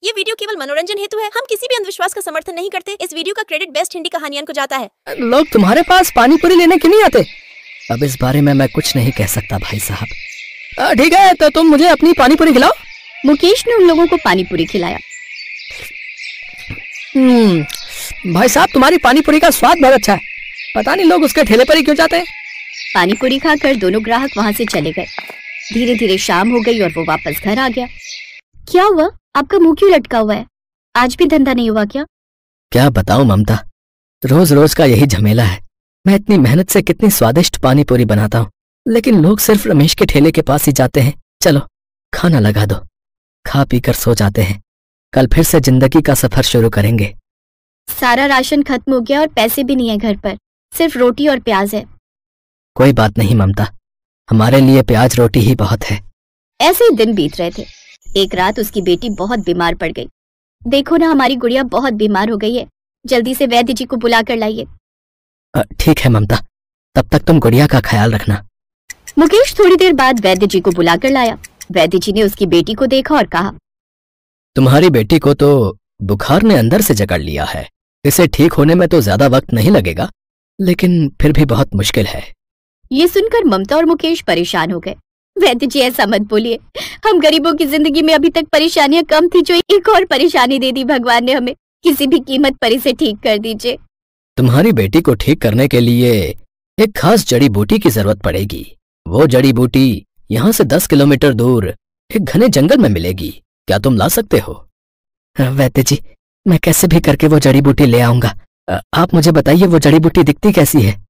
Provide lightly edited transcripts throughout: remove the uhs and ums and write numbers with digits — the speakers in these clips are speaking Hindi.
ये वीडियो केवल मनोरंजन हेतु है। हम किसी भी अंधविश्वास का समर्थन नहीं करते। इस वीडियो का क्रेडिट बेस्ट हिंदी कहानियन को जाता है। लोग तुम्हारे पास पानी पूरी लेने क्यों नहीं आते? अब इस बारे में मैं कुछ नहीं कह सकता भाई साहब। ठीक है, तो तुम मुझे अपनी पानी पूरी खिलाओ। मुकेश ने उन लोगों को पानी पूरी खिलाया। भाई साहब, तुम्हारी पानी पूरी का स्वाद बहुत अच्छा है। पता नहीं लोग उसके ठेले पर ही क्यों जाते हैं। पानी पूरी खाकर दोनों ग्राहक वहाँ से चले गए। धीरे धीरे शाम हो गई और वो वापस घर आ गया। क्या हुआ? आपका मुंह क्यों लटका हुआ है? आज भी धंधा नहीं हुआ क्या? क्या बताऊं ममता, रोज रोज का यही झमेला है। मैं इतनी मेहनत से कितनी स्वादिष्ट पानी पूरी बनाता हूँ, लेकिन लोग सिर्फ रमेश के ठेले के पास ही जाते हैं। चलो खाना लगा दो, खा पी कर सो जाते हैं। कल फिर से जिंदगी का सफर शुरू करेंगे। सारा राशन खत्म हो गया और पैसे भी नहीं है घर पर, सिर्फ रोटी और प्याज है। कोई बात नहीं ममता, हमारे लिए प्याज रोटी ही बहुत है। ऐसे ही दिन बीत रहे थे। एक रात उसकी बेटी बहुत बीमार पड़ गई। देखो ना, हमारी गुड़िया बहुत बीमार हो गई है, जल्दी से वैद्य जी को बुला कर लाइए। ठीक है ममता, तब तक तुम गुड़िया का ख्याल रखना। मुकेश थोड़ी देर बाद वैद्य जी को बुला कर लाया। वैद्य जी ने उसकी बेटी को देखा और कहा, तुम्हारी बेटी को तो बुखार ने अंदर से जकड़ लिया है। इसे ठीक होने में तो ज्यादा वक्त नहीं लगेगा, लेकिन फिर भी बहुत मुश्किल है। ये सुनकर ममता और मुकेश परेशान हो गए। वैद्य जी, ऐसा मत बोलिए। हम गरीबों की जिंदगी में अभी तक परेशानियां कम थी, जो एक और परेशानी दे दी भगवान ने हमें। किसी भी कीमत पर इसे ठीक कर दीजिए। तुम्हारी बेटी को ठीक करने के लिए एक खास जड़ी बूटी की जरूरत पड़ेगी। वो जड़ी बूटी यहाँ से 10 किलोमीटर दूर एक घने जंगल में मिलेगी। क्या तुम ला सकते हो? वैद्य जी, मैं कैसे भी करके वो जड़ी बूटी ले आऊंगा। आप मुझे बताइए, वो जड़ी बूटी दिखती कैसी है?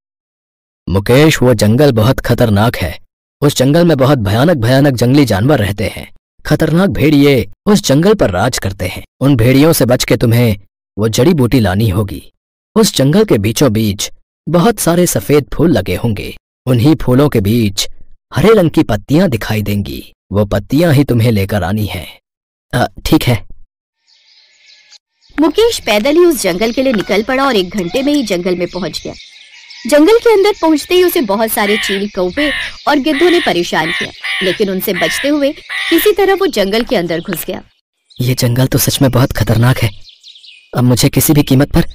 मुकेश, वो जंगल बहुत खतरनाक है। उस जंगल में बहुत भयानक भयानक जंगली जानवर रहते हैं। खतरनाक भेड़िए उस जंगल पर राज करते हैं। उन भेड़ियों से बच के तुम्हें वो जड़ी बूटी लानी होगी। उस जंगल के बीचों बीच बहुत सारे सफेद फूल लगे होंगे। उन्हीं फूलों के बीच हरे रंग की पत्तियां दिखाई देंगी। वो पत्तियां ही तुम्हें लेकर आनी है। ठीक है। मुकेश पैदल ही उस जंगल के लिए निकल पड़ा और 1 घंटे में ही जंगल में पहुंच गया। जंगल के अंदर पहुंचते ही उसे बहुत सारे चील, कौवे और गिद्धों ने परेशान किया, लेकिन उनसे बचते हुए किसी तरह वो जंगल के अंदर घुस गया। ये जंगल तो सच में बहुत खतरनाक है। अब मुझे किसी भी कीमत पर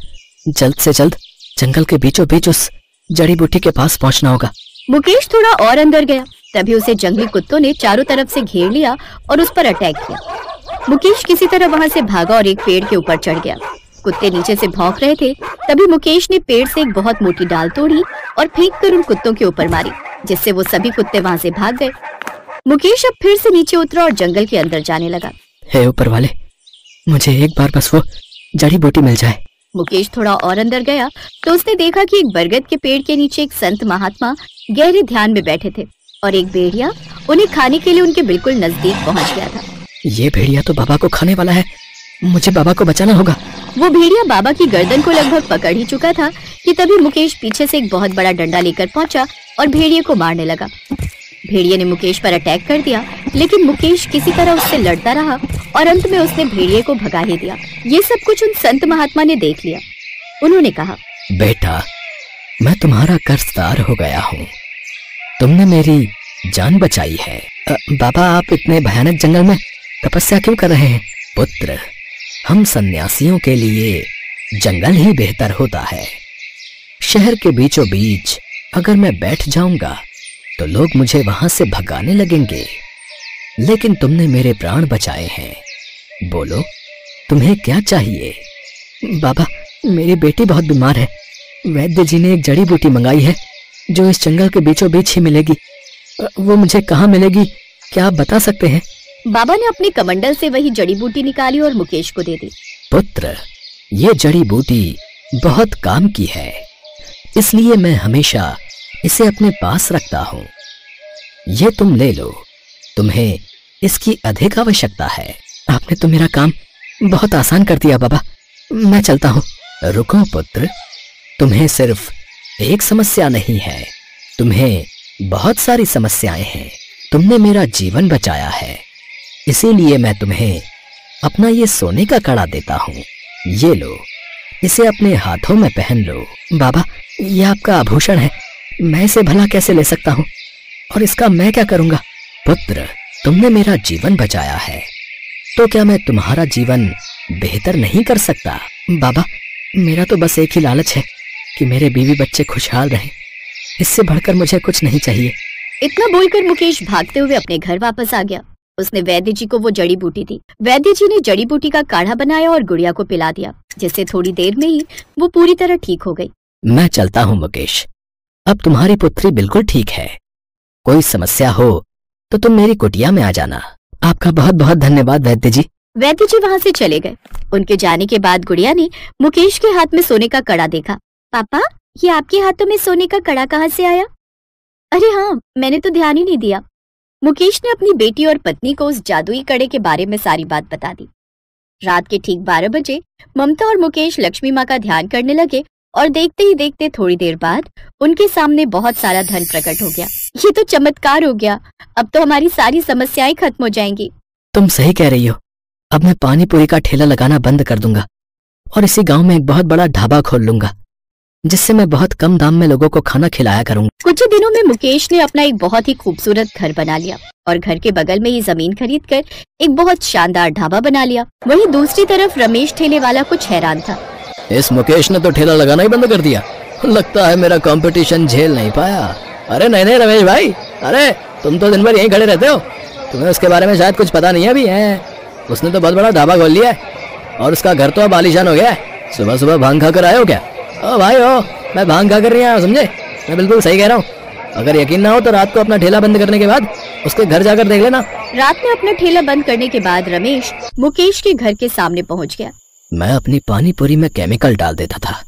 जल्द से जल्द जंगल के बीचों बीच उस जड़ी बूटी के पास पहुंचना होगा। मुकेश थोड़ा और अंदर गया, तभी उसे जंगली कुत्तों ने चारों तरफ से घेर लिया और उस पर अटैक किया। मुकेश किसी तरह वहां से भागा और एक पेड़ के ऊपर चढ़ गया। कुत्ते नीचे से भौंक रहे थे, तभी मुकेश ने पेड़ से एक बहुत मोटी डाल तोड़ी और फेंक कर उन कुत्तों के ऊपर मारी, जिससे वो सभी कुत्ते वहां से भाग गए। मुकेश अब फिर से नीचे उतरा और जंगल के अंदर जाने लगा। हे ऊपर वाले, मुझे एक बार बस वो जड़ी बूटी मिल जाए। मुकेश थोड़ा और अंदर गया तो उसने देखा कि एक बरगद के पेड़ के नीचे एक संत महात्मा गहरे ध्यान में बैठे थे और एक भेड़िया उन्हें खाने के लिए उनके बिल्कुल नजदीक पहुंच गया था। ये भेड़िया तो बाबा को खाने वाला है, मुझे बाबा को बचाना होगा। वो भेड़िया बाबा की गर्दन को लगभग पकड़ ही चुका था कि तभी मुकेश पीछे से एक बहुत बड़ा डंडा लेकर पहुंचा और भेड़िए को मारने लगा। भेड़िए ने मुकेश पर अटैक कर दिया, लेकिन मुकेश किसी तरह उससे लड़ता रहा और अंत में उसने भेड़िए को भगा ही दिया। ये सब कुछ उन संत महात्मा ने देख लिया। उन्होंने कहा, बेटा, मैं तुम्हारा कर्जदार हो गया हूँ। तुमने मेरी जान बचाई है। बाबा, आप इतने भयानक जंगल में तपस्या क्यों कर रहे हैं? पुत्र, हम सन्यासियों के लिए जंगल ही बेहतर होता है। शहर के बीचों बीच अगर मैं बैठ जाऊंगा तो लोग मुझे वहां से भगाने लगेंगे, लेकिन तुमने मेरे प्राण बचाए हैं। बोलो, तुम्हें क्या चाहिए? बाबा, मेरी बेटी बहुत बीमार है। वैद्य जी ने एक जड़ी बूटी मंगाई है जो इस जंगल के बीचों बीच ही मिलेगी। वो मुझे कहाँ मिलेगी, क्या आप बता सकते हैं? बाबा ने अपने कमंडल से वही जड़ी बूटी निकाली और मुकेश को दे दी। पुत्र, ये जड़ी बूटी बहुत काम की है, इसलिए मैं हमेशा इसे अपने पास रखता हूँ। ये तुम ले लो, तुम्हें इसकी अधिक आवश्यकता है। आपने तो मेरा काम बहुत आसान कर दिया बाबा, मैं चलता हूँ। रुको पुत्र, तुम्हें सिर्फ एक समस्या नहीं है, तुम्हें बहुत सारी समस्याएं हैं। तुमने मेरा जीवन बचाया है, इसीलिए मैं तुम्हें अपना ये सोने का कड़ा देता हूँ। ये लो, इसे अपने हाथों में पहन लो। बाबा, ये आपका आभूषण है, मैं इसे भला कैसे ले सकता हूँ, और इसका मैं क्या करूँगा? पुत्र, तुमने मेरा जीवन बचाया है, तो क्या मैं तुम्हारा जीवन बेहतर नहीं कर सकता? बाबा, मेरा तो बस एक ही लालच है कि मेरे बीवी बच्चे खुशहाल रहें। इससे बढ़कर मुझे कुछ नहीं चाहिए। इतना बोलकर मुकेश भागते हुए अपने घर वापस आ गया। उसने वैद्य जी को वो जड़ी बूटी दी। वैद्य जी ने जड़ी बूटी का काढ़ा बनाया और गुड़िया को पिला दिया, जिससे थोड़ी देर में ही वो पूरी तरह ठीक हो गई। मैं चलता हूँ मुकेश, अब तुम्हारी पुत्री बिल्कुल ठीक है। कोई समस्या हो तो तुम मेरी कुटिया में आ जाना। आपका बहुत बहुत धन्यवाद वैद्य जी। वैद्य जी वहाँ से चले गए। उनके जाने के बाद गुड़िया ने मुकेश के हाथ में सोने का कड़ा देखा। पापा, ये आपके हाथों में सोने का कड़ा कहाँ से आया? अरे हाँ, मैंने तो ध्यान ही नहीं दिया। मुकेश ने अपनी बेटी और पत्नी को उस जादुई कड़े के बारे में सारी बात बता दी। रात के ठीक 12 बजे ममता और मुकेश लक्ष्मी माँ का ध्यान करने लगे और देखते ही देखते थोड़ी देर बाद उनके सामने बहुत सारा धन प्रकट हो गया। ये तो चमत्कार हो गया। अब तो हमारी सारी समस्याएं खत्म हो जाएंगी। तुम सही कह रही हो। अब मैं पानी पूरी का ठेला लगाना बंद कर दूंगा और इसी गांव में एक बहुत बड़ा ढाबा खोल लूंगा, जिससे मैं बहुत कम दाम में लोगों को खाना खिलाया करूंगा। कुछ ही दिनों में मुकेश ने अपना एक बहुत ही खूबसूरत घर बना लिया और घर के बगल में ही जमीन खरीदकर एक बहुत शानदार ढाबा बना लिया। वहीं दूसरी तरफ रमेश ठेले वाला कुछ हैरान था। इस मुकेश ने तो ठेला लगाना ही बंद कर दिया। लगता है मेरा कंपटीशन झेल नहीं पाया। अरे नहीं नहीं रमेश भाई, अरे तुम तो दिन भर यहीं खड़े रहते हो, तुम्हें उसके बारे में शायद कुछ पता नहीं है अभी है। उसने तो बहुत बड़ा ढाबा खोल लिया है और उसका घर तो अब आलीशान हो गया है। सुबह सुबह भांग खा कर आए हो क्या? ओ भाई ओ, मैं भांग खा कर नहीं आया, समझे? मैं बिल्कुल सही कह रहा हूँ। अगर यकीन ना हो तो रात को अपना ठेला बंद करने के बाद उसके घर जाकर देख लेना। रात में अपना ठेला बंद करने के बाद रमेश मुकेश के घर के सामने पहुँच गया। मैं अपनी पानी पूरी में केमिकल डाल देता था,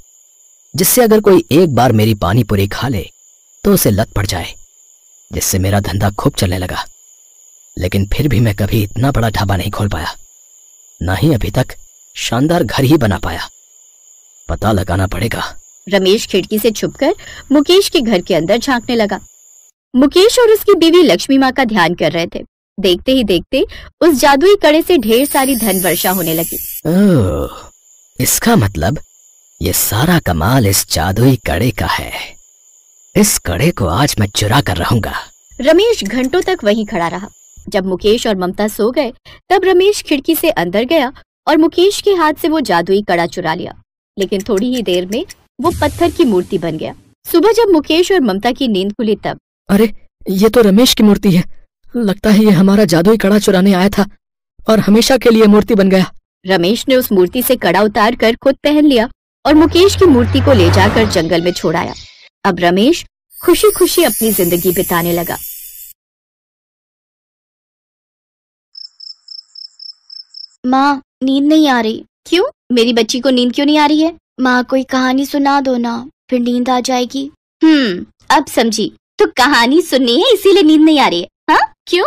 जिससे अगर कोई एक बार मेरी पानी पूरी खा ले तो उसे लत पड़ जाए, जिससे मेरा धंधा खूब चलने लगा। लेकिन फिर भी मैं कभी इतना बड़ा ढाबा नहीं खोल पाया, ना ही अभी तक शानदार घर ही बना पाया। पता लगाना पड़ेगा। रमेश खिड़की से छुपकर मुकेश के घर के अंदर झांकने लगा। मुकेश और उसकी बीवी लक्ष्मी माँ का ध्यान कर रहे थे। देखते ही देखते उस जादुई कड़े से ढेर सारी धन वर्षा होने लगी। ओह, इसका मतलब ये सारा कमाल इस जादुई कड़े का है। इस कड़े को आज मैं चुरा कर रहूंगा। रमेश घंटों तक वहीं खड़ा रहा। जब मुकेश और ममता सो गए तब रमेश खिड़की से अंदर गया और मुकेश के हाथ से वो जादुई कड़ा चुरा लिया। लेकिन थोड़ी ही देर में वो पत्थर की मूर्ति बन गया। सुबह जब मुकेश और ममता की नींद खुली तब अरे, ये तो रमेश की मूर्ति है। लगता है ये हमारा जादुई कड़ा चुराने आया था और हमेशा के लिए मूर्ति बन गया। रमेश ने उस मूर्ति से कड़ा उतार कर खुद पहन लिया और मुकेश की मूर्ति को ले जाकर जंगल में छोड़ आया। अब रमेश खुशी खुशी अपनी जिंदगी बिताने लगा। माँ, नींद नहीं आ रही। क्यों? मेरी बच्ची को नींद क्यों नहीं आ रही है? माँ, कोई कहानी सुना दो ना, फिर नींद आ जाएगी। अब समझी। तो कहानी सुननी है इसीलिए नींद नहीं आ रही है? हाँ, क्यों?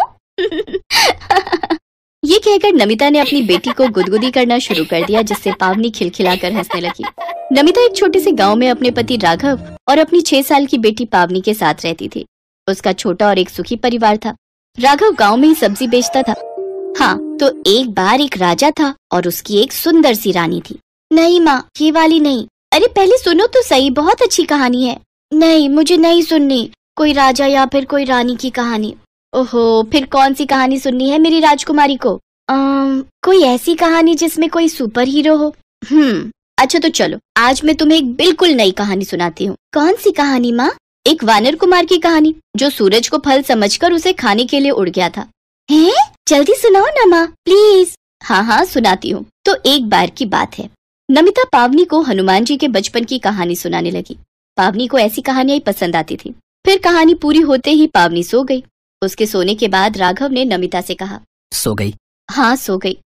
ये कहकर नमिता ने अपनी बेटी को गुदगुदी करना शुरू कर दिया, जिससे पावनी खिलखिलाकर हंसने लगी। नमिता एक छोटे से गांव में अपने पति राघव और अपनी 6 साल की बेटी पावनी के साथ रहती थी। उसका छोटा और एक सुखी परिवार था। राघव गांव में ही सब्जी बेचता था। हाँ, तो एक बार एक राजा था और उसकी एक सुंदर सी रानी थी। नहीं माँ, ये वाली नहीं। अरे पहले सुनो तो सही, बहुत अच्छी कहानी है। नहीं, मुझे नहीं सुननी कोई राजा या फिर कोई रानी की कहानी। ओहो, फिर कौन सी कहानी सुननी है मेरी राजकुमारी को? कोई ऐसी कहानी जिसमें कोई सुपर हीरो हो। अच्छा तो चलो, आज मैं तुम्हें एक बिल्कुल नई कहानी सुनाती हूँ। कौन सी कहानी माँ? एक वानर कुमार की कहानी, जो सूरज को फल समझकर उसे खाने के लिए उड़ गया था। हैं? जल्दी सुनाओ ना माँ, प्लीज। हाँ, सुनाती हूँ। तो एक बार की बात है, नमिता पावनी को हनुमान जी के बचपन की कहानी सुनाने लगी। पावनी को ऐसी कहानियां पसंद आती थी। फिर कहानी पूरी होते ही पावनी सो गई। उसके सोने के बाद राघव ने नमिता से कहा, सो गई? हाँ, सो गई।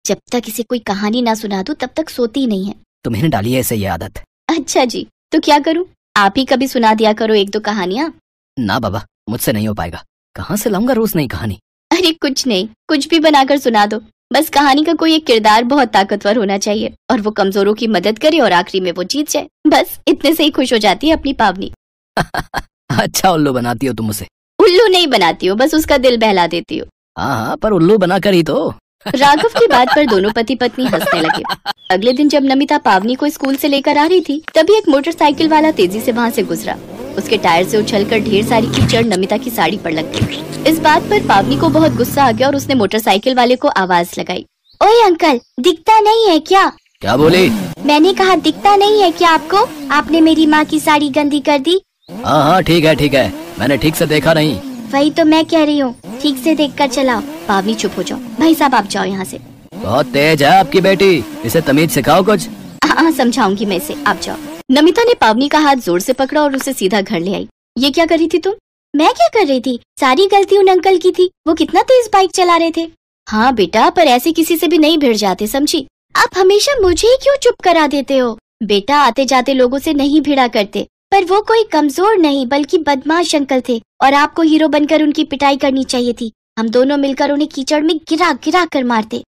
जब तक इसे कोई कहानी ना सुना दूं तब तक सोती ही नहीं है। तुम्हें डाली है इसे ये आदत? अच्छा जी, तो क्या करूं? आप ही कभी सुना दिया करो 1-2 कहानियां। ना बाबा, मुझसे नहीं हो पाएगा। कहाँ से लाऊंगा रोज नई कहानी? अरे कुछ नहीं, कुछ भी बनाकर सुना दो। बस कहानी का कोई एक किरदार बहुत ताकतवर होना चाहिए और वो कमजोरों की मदद करे और आखिरी में वो जीत जाए। बस इतने से ही खुश हो जाती है अपनी पावनी। अच्छा उल्लू बनाती हो तुम उसे? उल्लू नहीं बनाती हो, बस उसका दिल बहला देती हो। हाँ, पर उल्लू बनाकर ही तो। राघव की बात पर दोनों पति पत्नी हंसने लगे। अगले दिन जब नमिता पावनी को स्कूल से लेकर आ रही थी, तभी एक मोटरसाइकिल वाला तेजी से वहाँ से गुजरा। उसके टायर से उछलकर ढेर सारी कीचड़ नमिता की साड़ी पर लग गई। इस बात पर पावनी को बहुत गुस्सा आ गया और उसने मोटरसाइकिल वाले को आवाज लगाई, ओए अंकल, दिखता नहीं है क्या? क्या बोली? मैंने कहा दिखता नहीं है क्या आपको? आपने मेरी माँ की साड़ी गंदी कर दी। हाँ हाँ ठीक है, मैंने ठीक से देखा नहीं। वही तो मैं कह रही हूँ, ठीक से देखकर चलाओ। पावनी चुप हो जाओ। भाई साहब आप जाओ यहाँ से। बहुत तेज है आपकी बेटी, इसे तमीज सिखाओ कुछ। हाँ समझाऊंगी मैं इसे, आप जाओ। नमिता ने पावनी का हाथ जोर से पकड़ा और उसे सीधा घर ले आई। ये क्या कर रही थी तुम? मैं क्या कर रही थी? सारी गलती उन अंकल की थी, वो कितना तेज बाइक चला रहे थे। हाँ बेटा, पर ऐसे किसी से भी नहीं भिड़ जाते, समझी? आप हमेशा मुझे ही क्यों चुप करा देते हो? बेटा आते जाते लोगों से नहीं भिड़ा करते, पर वो कोई कमजोर नहीं बल्कि बदमाश अंकल थे और आपको हीरो बनकर उनकी पिटाई करनी चाहिए थी। हम दोनों मिलकर उन्हें कीचड़ में गिरा गिरा कर मारते।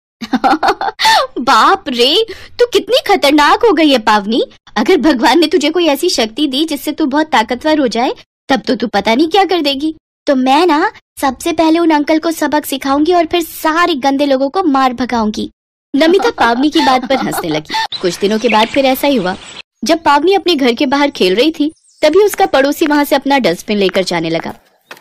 बाप रे, तू कितनी खतरनाक हो गई है पावनी। अगर भगवान ने तुझे कोई ऐसी शक्ति दी जिससे तू बहुत ताकतवर हो जाए, तब तो तू पता नहीं क्या कर देगी। तो मैं ना सबसे पहले उन अंकल को सबक सिखाऊंगी और फिर सारे गंदे लोगों को मार भगाऊंगी। नमिता पावनी की बात पर हंसने लगी। कुछ दिनों के बाद फिर ऐसा ही हुआ। जब पावनी अपने घर के बाहर खेल रही थी, तभी उसका पड़ोसी वहाँ से अपना डस्टबिन लेकर जाने लगा।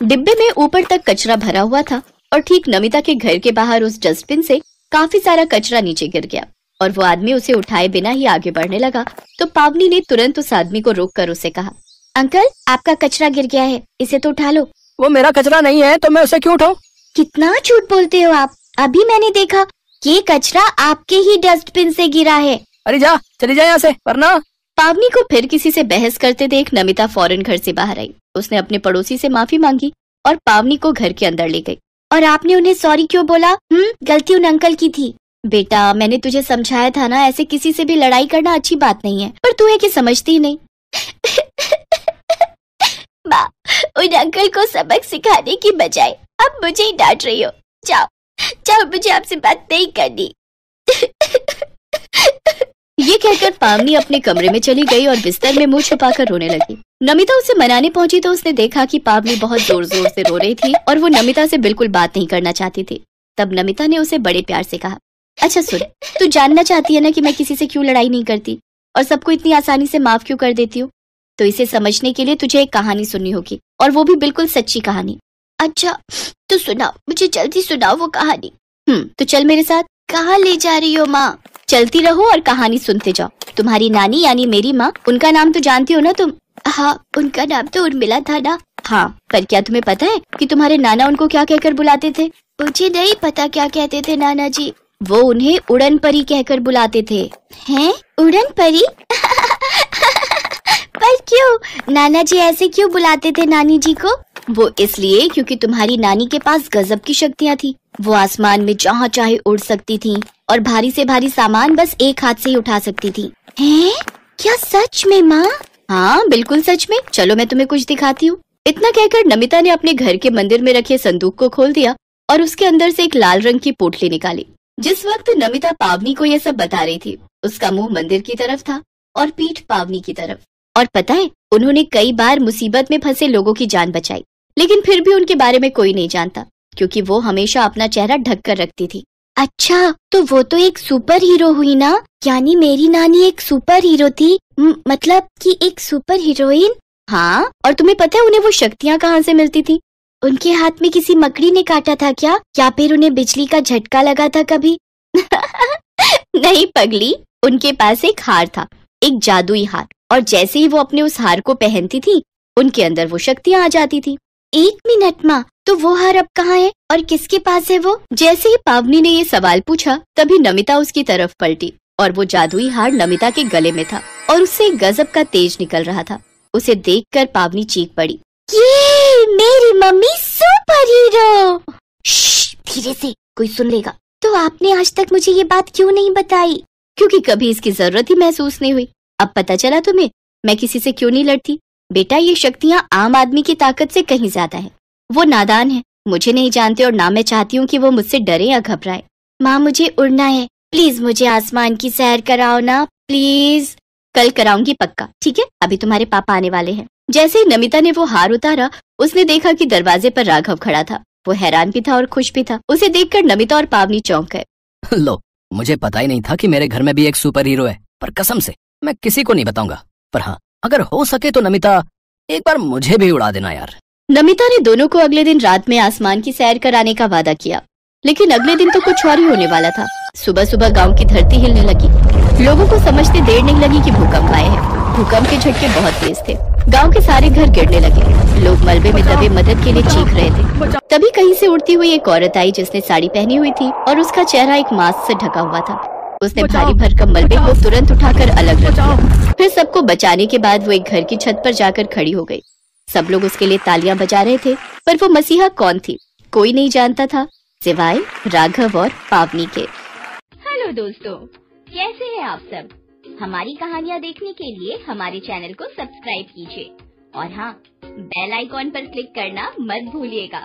डिब्बे में ऊपर तक कचरा भरा हुआ था और ठीक नमिता के घर के बाहर उस डस्टबिन से काफी सारा कचरा नीचे गिर गया और वो आदमी उसे उठाए बिना ही आगे बढ़ने लगा। तो पावनी ने तुरंत उस आदमी को रोककर उसे कहा, अंकल आपका कचरा गिर गया है, इसे तो उठा लो। वो मेरा कचरा नहीं है तो मैं उसे क्यों उठाऊं? कितना झूठ बोलते हो आप। अभी मैंने देखा, ये कचरा आपके ही डस्टबिन से गिरा है। अरे जा, चली जा यहाँ से, वरना। पावनी को फिर किसी से बहस करते देख नमिता फौरन घर से बाहर आई। उसने अपने पड़ोसी से माफी मांगी और पावनी को घर के अंदर ले गई। और आपने उन्हें सॉरी क्यों बोला? गलती उन अंकल की थी। बेटा मैंने तुझे समझाया था ना, ऐसे किसी से भी लड़ाई करना अच्छी बात नहीं है, पर तू है कि समझती ही नहीं। माँ, उन अंकल को सबक सिखाने की बजाय अब मुझे ही डांट रही हो। जाओ जाओ, मुझे आपसे बात नहीं करनी। ये कहकर पावनी अपने कमरे में चली गई और बिस्तर में मुंह छुपाकर रोने लगी। नमिता उसे मनाने पहुंची तो उसने देखा कि पावनी बहुत जोर जोर से रो रही थी और वो नमिता से बिल्कुल बात नहीं करना चाहती थी। तब नमिता ने उसे बड़े प्यार से कहा, अच्छा सुन, तू जानना चाहती है ना कि मैं किसी से क्यों लड़ाई नहीं करती और सबको इतनी आसानी से माफ क्यों कर देती हूँ? तो इसे समझने के लिए तुझे एक कहानी सुननी होगी, और वो भी बिल्कुल सच्ची कहानी। अच्छा तो सुनाओ, मुझे जल्दी सुनाओ वो कहानी। तो चल मेरे साथ। कहाँ ले जा रही हो माँ? चलती रहो और कहानी सुनते जाओ। तुम्हारी नानी यानी मेरी माँ, उनका नाम तो जानती हो ना तुम? हाँ, उनका नाम तो उर्मिला था ना। हाँ, पर क्या तुम्हें पता है कि तुम्हारे नाना उनको क्या कहकर बुलाते थे? मुझे नहीं पता क्या कहते थे नाना जी। वो उन्हें उड़न परी कहकर बुलाते थे। हैं? उड़न परी? पर क्यों? नाना जी ऐसे क्यों बुलाते थे नानी जी को? वो इसलिए क्योंकि तुम्हारी नानी के पास गजब की शक्तियाँ थी। वो आसमान में जहाँ चाहे उड़ सकती थी और भारी से भारी सामान बस एक हाथ से ही उठा सकती थी। हैं? क्या सच में माँ? हाँ बिल्कुल सच में। चलो मैं तुम्हें कुछ दिखाती हूँ। इतना कहकर नमिता ने अपने घर के मंदिर में रखे संदूक को खोल दिया और उसके अंदर से एक लाल रंग की पोटली निकाली। जिस वक्त नमिता पावनी को ये सब बता रही थी, उसका मुंह मंदिर की तरफ था और पीठ पावनी की तरफ। और पता है, उन्होंने कई बार मुसीबत में फंसे लोगों की जान बचाई, लेकिन फिर भी उनके बारे में कोई नहीं जानता क्योंकि वो हमेशा अपना चेहरा ढक कर रखती थी। अच्छा, तो वो तो एक सुपर हीरो हुई ना? यानी मेरी नानी एक सुपर हीरो थी, मतलब कि एक सुपर हीरोइन। हाँ, और तुम्हें पता है उन्हें वो शक्तियाँ कहाँ से मिलती थी? उनके हाथ में किसी मकड़ी ने काटा था क्या? या फिर उन्हें बिजली का झटका लगा था कभी? नहीं पगली, उनके पास एक हार था, एक जादुई हार, और जैसे ही वो अपने उस हार को पहनती थी, उनके अंदर वो शक्तियाँ आ जाती थी। एक मिनट माँ, तो वो हार अब कहाँ है और किसके पास है वो? जैसे ही पावनी ने ये सवाल पूछा, तभी नमिता उसकी तरफ पलटी और वो जादुई हार नमिता के गले में था और उससे एक गजब का तेज निकल रहा था। उसे देखकर पावनी चीख पड़ी, ये मेरी मम्मी सुपर हीरो। धीरे से, कोई सुन लेगा। तो आपने आज तक मुझे ये बात क्यों नहीं बताई? क्योंकि कभी इसकी जरूरत ही महसूस नहीं हुई। अब पता चला तुम्हें मैं किसी से क्यों नहीं लड़ती। बेटा, ये शक्तियाँ आम आदमी की ताकत से कहीं ज्यादा है। वो नादान है, मुझे नहीं जानते और ना मैं चाहती हूँ कि वो मुझसे डरे या घबराए। माँ, मुझे उड़ना है, प्लीज मुझे आसमान की सैर कराओ ना, प्लीज। कल कराऊंगी पक्का, ठीक है? अभी तुम्हारे पापा आने वाले हैं। जैसे ही नमिता ने वो हार उतारा, उसने देखा कि दरवाजे पर राघव खड़ा था। वो हैरान भी था और खुश भी था। उसे देखकर नमिता और पावनी चौंक गए। लो, मुझे पता ही नहीं था कि मेरे घर में भी एक सुपर हीरो है, पर कसम से मैं किसी को नहीं बताऊंगा। पर हाँ, अगर हो सके तो नमिता, एक बार मुझे भी उड़ा देना यार। नमिता ने दोनों को अगले दिन रात में आसमान की सैर कराने का वादा किया, लेकिन अगले दिन तो कुछ और ही होने वाला था। सुबह सुबह गांव की धरती हिलने लगी। लोगों को समझते देर नहीं लगी कि भूकंप आए हैं। भूकंप के झटके बहुत तेज थे। गांव के सारे घर गिरने लगे। लोग मलबे में दबे मदद के लिए चीख रहे थे। तभी कहीं से उड़ती हुई एक औरत आई जिसने साड़ी पहनी हुई थी और उसका चेहरा एक मास्क से ढका हुआ था। उसने भारी भरकम मलबे को तुरंत उठाकर अलग रख दिया। फिर सबको बचाने के बाद वो एक घर की छत पर जाकर खड़ी हो गई। सब लोग उसके लिए तालियां बजा रहे थे, पर वो मसीहा कौन थी कोई नहीं जानता था, सिवाय राघव और पावनी के। हेलो दोस्तों, कैसे हैं आप सब? हमारी कहानियाँ देखने के लिए हमारे चैनल को सब्सक्राइब कीजिए और हाँ, बेल आइकॉन पर क्लिक करना मत भूलिएगा।